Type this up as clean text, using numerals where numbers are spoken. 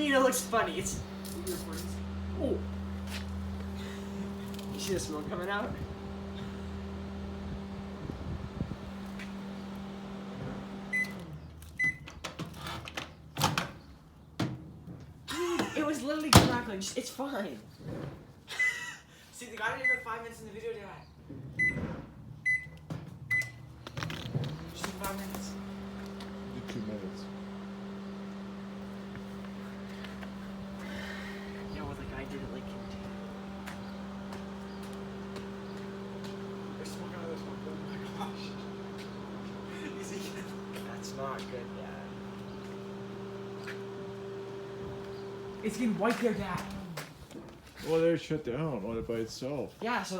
mean it looks funny? It's. Oh. You see the smoke coming out? It was literally crackling. It's fine. See, the guy didn't even 5 minutes in the video, Dad. Just 5 minutes. 2 minutes. Yeah, well, the guy did it like him. There's smoke out of this one. Oh my gosh. Easy. That's not good, Dad. It's getting white there, Dad. Well, there it shut down on it by itself. Yeah, so